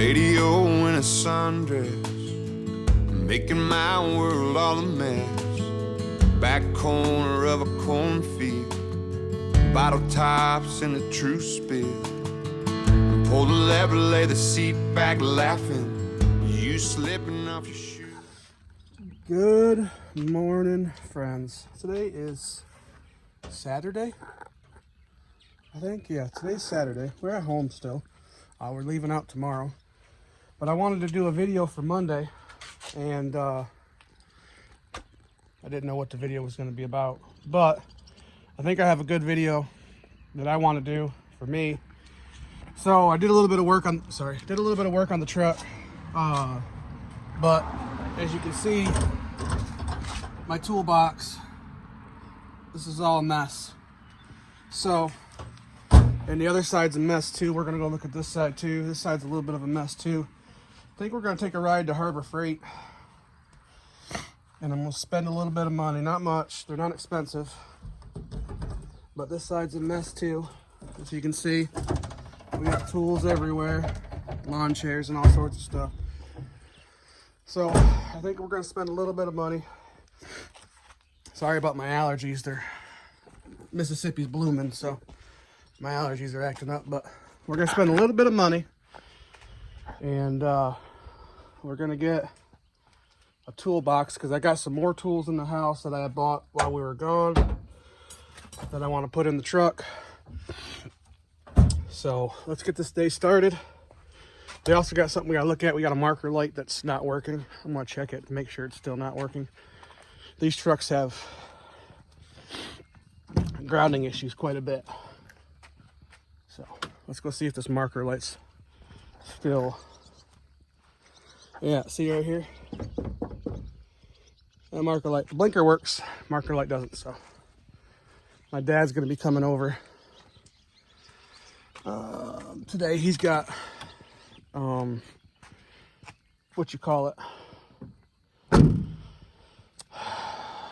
radio in a sundress, making my world all a mess. Back corner of a cornfield, bottle tops in a true spill. Pull the lever, lay the seat back laughing, you slipping off your shoes. Good morning, friends. Today is Saturday, I think. Yeah, today's Saturday. We're at home still. We're leaving out tomorrow. But I wanted to do a video for Monday, and I didn't know what the video was going to be about. But I think I have a good video that I want to do for me. So I did a little bit of work on, the truck. But as you can see, my toolbox, this is all a mess. So, and the other side's a mess too. We're gonna go look at this side too. This side's a little bit of a mess too. I think we're gonna take a ride to Harbor Freight, and I'm gonna spend a little bit of money. Not much, they're not expensive. But this side's a mess too. As you can see, we got tools everywhere, lawn chairs and all sorts of stuff. So I think we're gonna spend a little bit of money. Sorry about my allergies. Mississippi's blooming, so my allergies are acting up. But we're gonna spend a little bit of money, and we're gonna get a toolbox because I got some more tools in the house that I had bought while we were gone that I want to put in the truck. So let's get this day started. They also got something we gotta look at. We got a marker light that's not working. I'm gonna check it to make sure it's still not working. These trucks have grounding issues quite a bit. So let's go see if this marker light's still. Yeah, see right here? That marker light, the blinker works, marker light doesn't. So my dad's gonna be coming over today. He's got what you call it,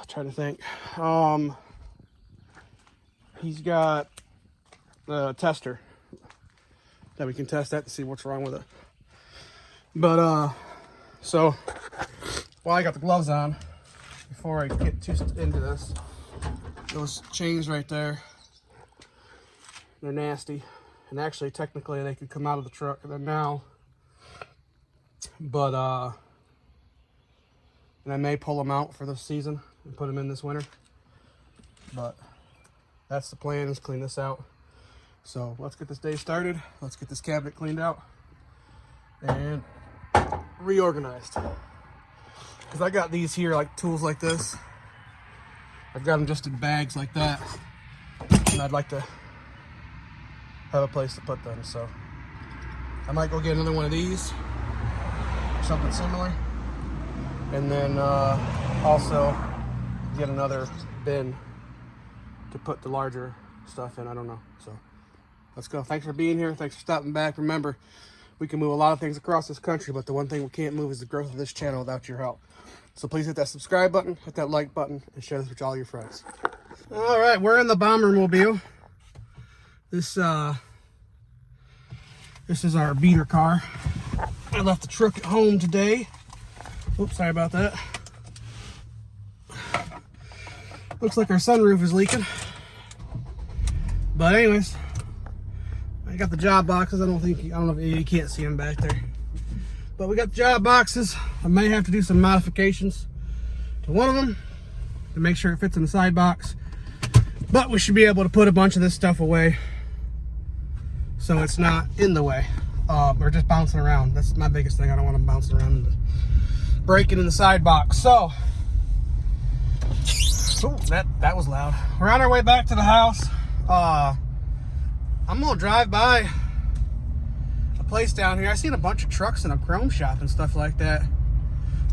trying to think. He's got a tester that we can test that to see what's wrong with it. But so while I got the gloves on, before I get too into this, those chains right there, they're nasty. And actually, technically, they could come out of the truck now. But, and I may pull them out for the season and put them in this winter. But that's the plan, is clean this out. So let's get this day started. Let's get this cabinet cleaned out and reorganized. Because I got these here, like tools like this. I've got them just in bags like that. And I'd like to have a place to put them, so I might go get another one of these, something similar, and then also get another bin to put the larger stuff in. I don't know. So let's go. Thanks for being here. Thanks for stopping back. Remember, we can move a lot of things across this country, but the one thing we can't move is the growth of this channel without your help. So please hit that subscribe button, hit that like button, and share this with all your friends. All right, we're in the Bombermobile. This is our beater car. I left the truck at home today. Oops, sorry about that. Looks like our sunroof is leaking. But anyways, I got the job boxes. I don't know if you can't see them back there. But we got the job boxes. I may have to do some modifications to one of them to make sure it fits in the side box. But we should be able to put a bunch of this stuff away, so it's not in the way, or just bouncing around. That's my biggest thing. I don't want them bouncing around and breaking in the side box. So, ooh, that was loud. We're on our way back to the house. I'm gonna drive by a place down here. I seen a bunch of trucks in a chrome shop and stuff like that.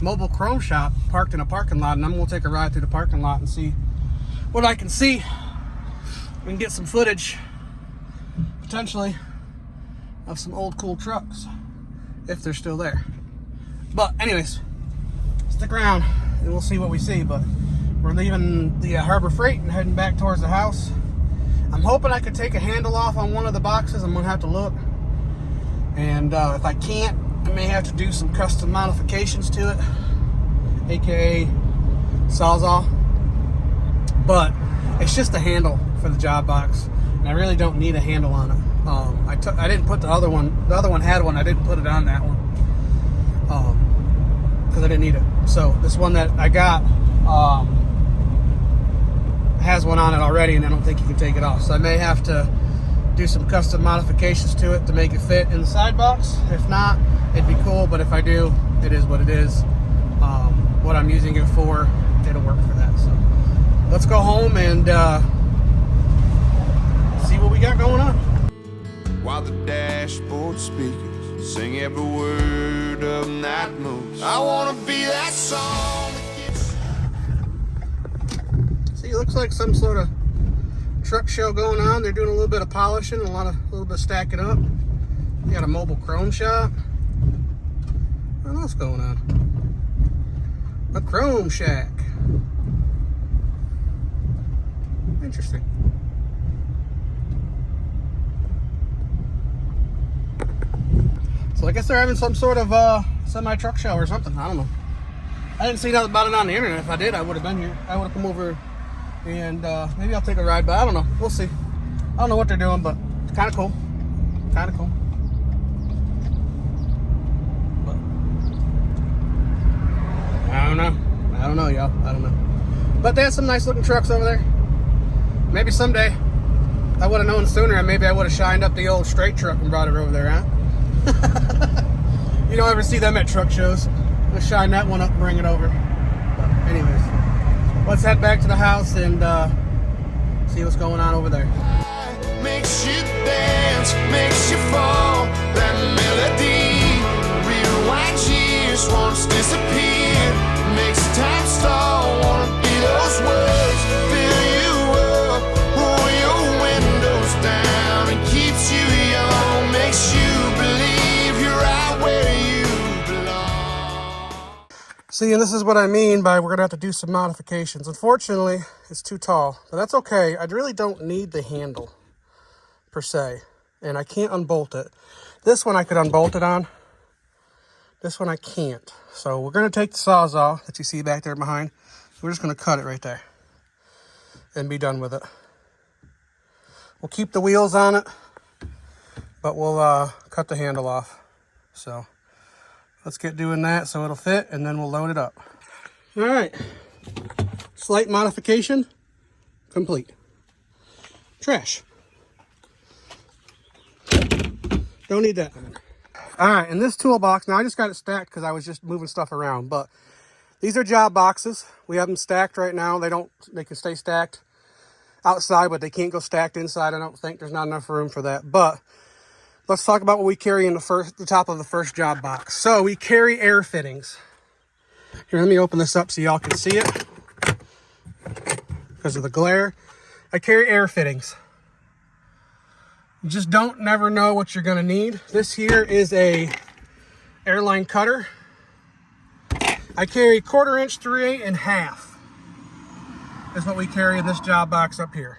Mobile chrome shop parked in a parking lot, and I'm gonna take a ride through the parking lot and see what I can see. We can get some footage, potentially, of some old cool trucks, if they're still there. But anyways, stick around and we'll see what we see. But we're leaving the Harbor Freight and heading back towards the house. I'm hoping I could take a handle off on one of the boxes. I'm gonna have to look. And if I can't, I may have to do some custom modifications to it, aka Sawzall. But it's just a handle for the job box, and I really don't need a handle on it. I didn't put the other one. The other one had one. I didn't put it on that one because I didn't need it. So this one that I got has one on it already, and I don't think you can take it off. So I may have to do some custom modifications to it to make it fit in the side box. If not, it'd be cool. But if I do, it is what it is. What I'm using it for, it'll work for that. So let's go home and see what we got going on. While the dashboard speakers sing every word of Night Moves, I wanna be that song that gets... See, it looks like some sort of truck show going on. They're doing a little bit of polishing, a little bit of stacking up. You got a mobile chrome shop. What else going on? A chrome shack. Interesting. So I guess they're having some sort of semi-truck show or something. I don't know. I didn't see nothing about it on the internet. If I did, I would have been here. I would have come over and maybe I'll take a ride, but I don't know. We'll see. I don't know what they're doing, but it's kind of cool. Kind of cool. But I don't know. I don't know, y'all. I don't know. But they had some nice looking trucks over there. Maybe someday I would have known sooner, and maybe I would have shined up the old straight truck and brought it over there, huh? You don't ever see them at truck shows. Let's shine that one up and bring it over. But anyways, let's head back to the house and see what's going on over there. Makes you dance, makes you fall. That melody rewinds years, once disappeared. Makes time stall. Wanna be those words, fill you up, roll your windows down, and keeps you young. Makes you believe you're right where you belong. See, and this is what I mean by we're gonna have to do some modifications. Unfortunately, it's too tall, but that's okay. I really don't need the handle per se, and I can't unbolt it. This one I could unbolt it on. This one I can't. So we're gonna take the Sawzall that you see back there behind. We're just gonna cut it right there and be done with it. We'll keep the wheels on it, but we'll cut the handle off. So let's get doing that so it'll fit, and then we'll load it up. All right, slight modification complete. Trash. Don't need that. All right, in this toolbox, now I just got it stacked because I was just moving stuff around, but these are job boxes. We have them stacked right now. They can stay stacked outside, but they can't go stacked inside. I don't think there's not enough room for that. But let's talk about what we carry in the top of the first job box. So we carry air fittings. Here, let me open this up so y'all can see it because of the glare. I carry air fittings. You just never know what you're gonna need. This here is a airline cutter. I carry 1/4 inch, 3/8, and 1/2 is what we carry in this job box up here.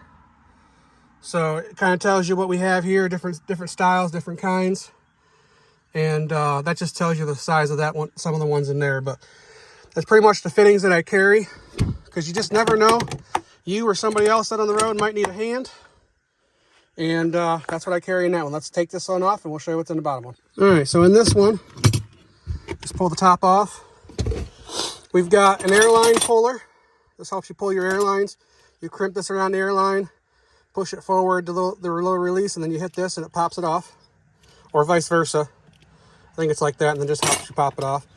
So it kind of tells you what we have here, different styles, different kinds. And that just tells you the size of that one, some of the ones in there. But that's pretty much the fittings that I carry, because you just never know. You or somebody else out on the road might need a hand. And that's what I carry in that one. Let's take this one off and we'll show you what's in the bottom one. All right, so in this one, just pull the top off. We've got an airline puller. This helps you pull your airlines. You crimp this around the airline, push it forward to the little release, and then you hit this and it pops it off. Or vice versa. I think it's like that, and then just helps you pop it off.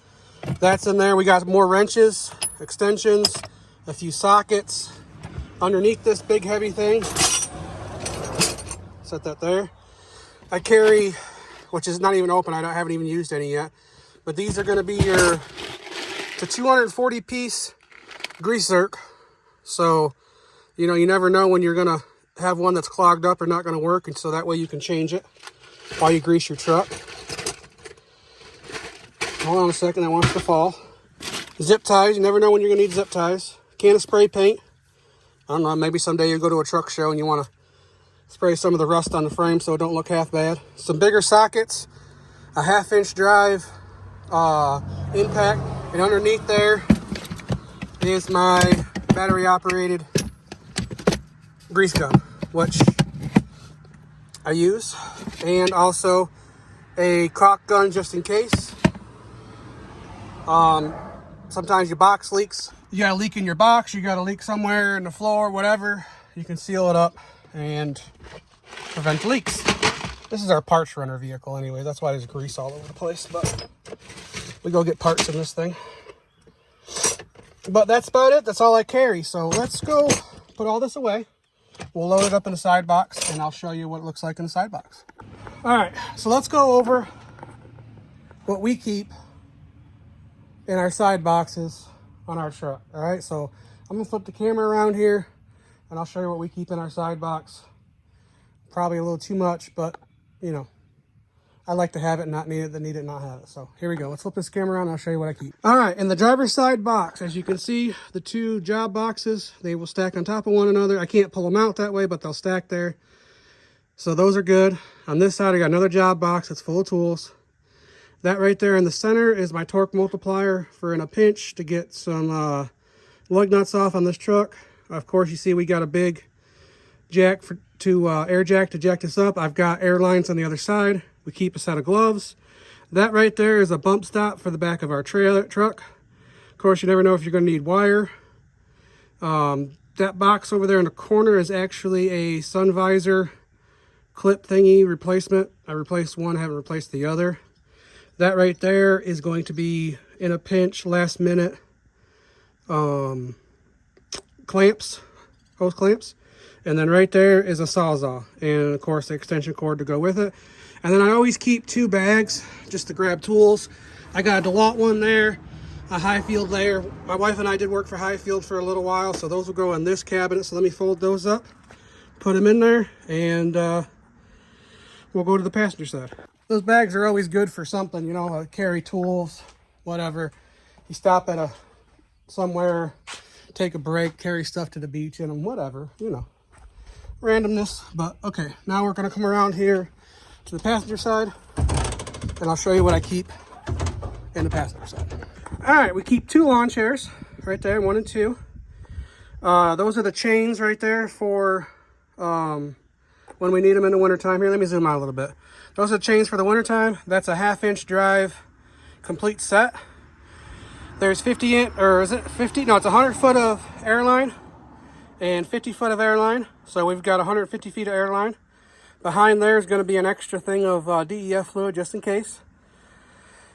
That's in there. We got more wrenches, extensions, a few sockets. Underneath this big heavy thing, set that there. I carry, which is not even open, I haven't even used any yet, but these are going to be it's a 240 piece grease zerk. So, you know, you never know when you're going to have one that's clogged up or not going to work, and so that way you can change it while you grease your truck. Hold on a second, that wants to fall. Zip ties, you never know when you're going to need zip ties. Can of spray paint. I don't know, maybe someday you go to a truck show and you want to spray some of the rust on the frame so it don't look half bad. Some bigger sockets, a 1/2 inch drive, impact. And underneath there is my battery operated grease gun, which I use, and also a caulk gun just in case. Sometimes your box leaks. You got a leak in your box, you got a leak somewhere in the floor, whatever. You can seal it up and prevent leaks. This is our parts runner vehicle anyway. That's why there's grease all over the place, but we go get parts in this thing. But that's about it. That's all I carry. So let's go put all this away. We'll load it up in the side box and I'll show you what it looks like in the side box. All right, so let's go over what we keep in our side boxes on our truck. All right, so I'm gonna flip the camera around here and I'll show you what we keep in our side box. Probably a little too much, but you know, I like to have it, not need it, than need it, not have it. So here we go. Let's flip this camera around and I'll show you what I keep. All right, in the driver's side box, as you can see, the two job boxes, they will stack on top of one another. I can't pull them out that way, but they'll stack there. So those are good. On this side, I got another job box that's full of tools. That right there in the center is my torque multiplier for in a pinch to get some lug nuts off on this truck. Of course, you see we got a big jack air jack to jack this up. I've got air lines on the other side. We keep a set of gloves. That right there is a bump stop for the back of our trailer truck. Of course, you never know if you're going to need wire. That box over there in the corner is actually a sun visor clip thingy replacement. I replaced one, haven't replaced the other. That right there is going to be in a pinch, last minute clamps, hose clamps. And then right there is a Sawzall, and of course the extension cord to go with it. And then I always keep two bags just to grab tools. I got a DeWalt one there, a Highfield there. My wife and I did work for Highfield for a little while, so those will go in this cabinet. So let me fold those up, put them in there, and we'll go to the passenger side. Those bags are always good for something, you know, carry tools, whatever. You stop at somewhere, take a break, carry stuff to the beach in them, whatever, you know. Randomness. But okay, now we're gonna come around here to the passenger side and I'll show you what I keep in the passenger side. All right, we keep two lawn chairs right there, 1 and 2. Those are the chains right there for when we need them in the wintertime. Here, let me zoom out a little bit. Those are the chains for the wintertime. That's a 1/2-inch drive complete set. There's 50 inch, or is it 50? No, it's 100 foot of airline and 50 foot of airline. So we've got 150 feet of airline. Behind there is going to be an extra thing of DEF fluid just in case.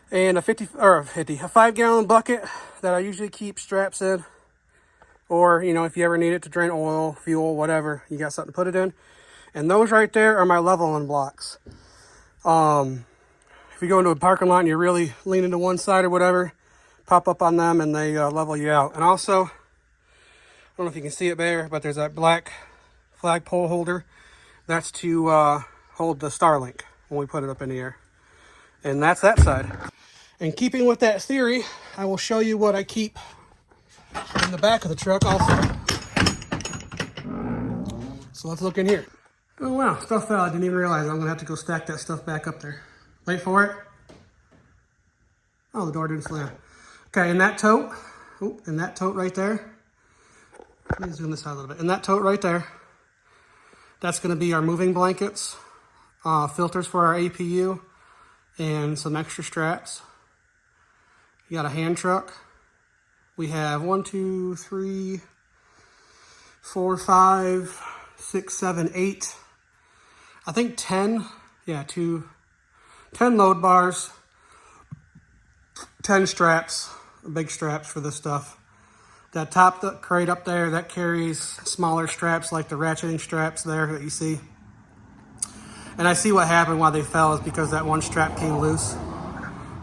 And a 5-gallon bucket that I usually keep straps in. Or, you know, if you ever need it to drain oil, fuel, whatever, you got something to put it in. And those right there are my leveling blocks. If you go into a parking lot and you're really leaning to one side or whatever, pop up on them and they level you out. And also, I don't know if you can see it there, but there's that black flagpole holder. That's to hold the Starlink when we put it up in the air. And that's that side. And keeping with that theory, I will show you what I keep in the back of the truck also. So let's look in here. Oh wow, stuff fell. I didn't even realize I'm gonna have to go stack that stuff back up there. Wait for it. Oh, the door didn't slam. Okay, in that tote, in that tote right there. Let me zoom this out a little bit. In that tote right there, that's gonna be our moving blankets, filters for our APU, and some extra straps. You got a hand truck. We have 1, 2, 3, 4, 5, 6, 7, 8. I think 10. Yeah, 10 load bars, 10 straps, big straps for this stuff. That top crate up there, that carries smaller straps like the ratcheting straps there that you see. And I see what happened while they fell is because that one strap came loose.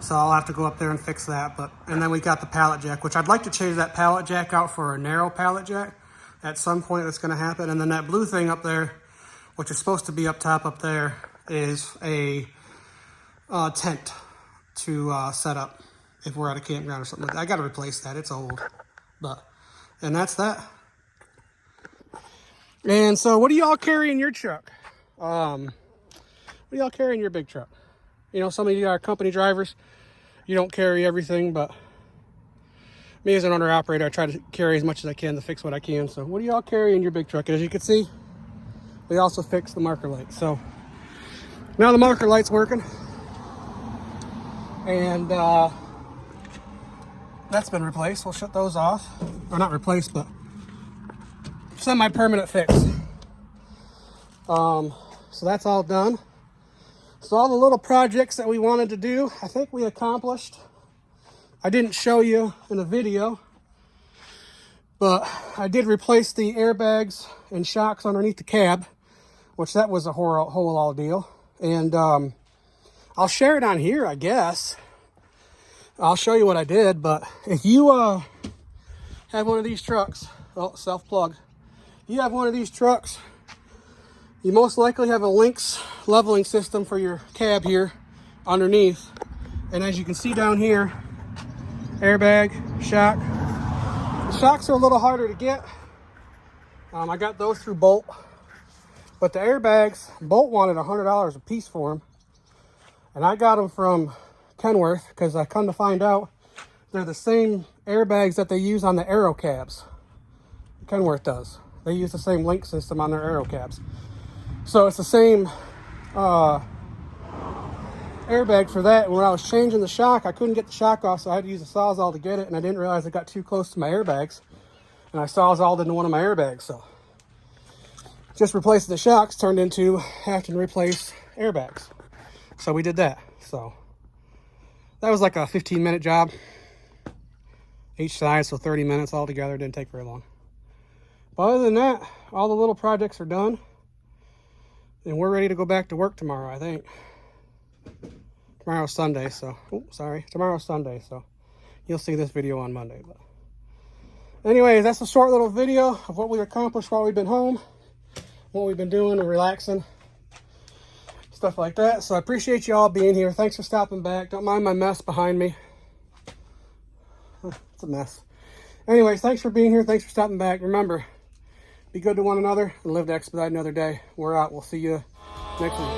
So I'll have to go up there and fix that. And then we got the pallet jack, which I'd like to change that pallet jack out for a narrow pallet jack. At some point that's gonna happen. And then that blue thing up there, which is supposed to be up top up there, is a tent to set up if we're at a campground or something like that. I gotta replace that, it's old. And that's that. And so what do y'all carry in your truck? What do y'all carry in your big truck? You know, some of you are company drivers. you don't carry everything, but me as an owner operator, I try to carry as much as I can to fix what I can. So what do y'all carry in your big truck? As you can see, we also fixed the marker light. So now the marker light's working, and that's been replaced. We'll shut those off, or not replaced, but semi-permanent fix. So that's all done. So all the little projects that we wanted to do, I think we accomplished. I didn't show you in the video, but I did replace the airbags and shocks underneath the cab, which that was a whole all deal. And I'll share it on here, I guess. I'll show you what I did, but if you have one of these trucks, oh, self-plug, you have one of these trucks, you most likely have a Lynx leveling system for your cab here underneath. And as you can see down here, airbag, shock. The shocks are a little harder to get. I got those through Bolt. But the airbags, Bolt wanted $100 a piece for them. And I got them from Kenworth because I come to find out they're the same airbags that they use on the aero cabs. Kenworth does. They use the same link system on their aero cabs. So it's the same airbag for that. And when I was changing the shock, I couldn't get the shock off, so I had to use a Sawzall to get it, and I didn't realize it got too close to my airbags. And I Sawzalled into one of my airbags, so just replacing the shocks turned into having to replace airbags. So we did that. So that was like a 15-minute job each side, so 30 minutes altogether. Didn't take very long. But other than that, all the little projects are done. And we're ready to go back to work tomorrow, I think. Tomorrow's Sunday, so... Oh, sorry. Tomorrow's Sunday, so... You'll see this video on Monday. But anyways, that's a short little video of what we accomplished while we've been home. What we've been doing and relaxing. Stuff like that. So I appreciate you all being here. Thanks for stopping back. Don't mind my mess behind me. It's a mess. Anyways, thanks for being here. Thanks for stopping back. Remember, be good to one another and live to expedite another day. We're out. We'll see you next week.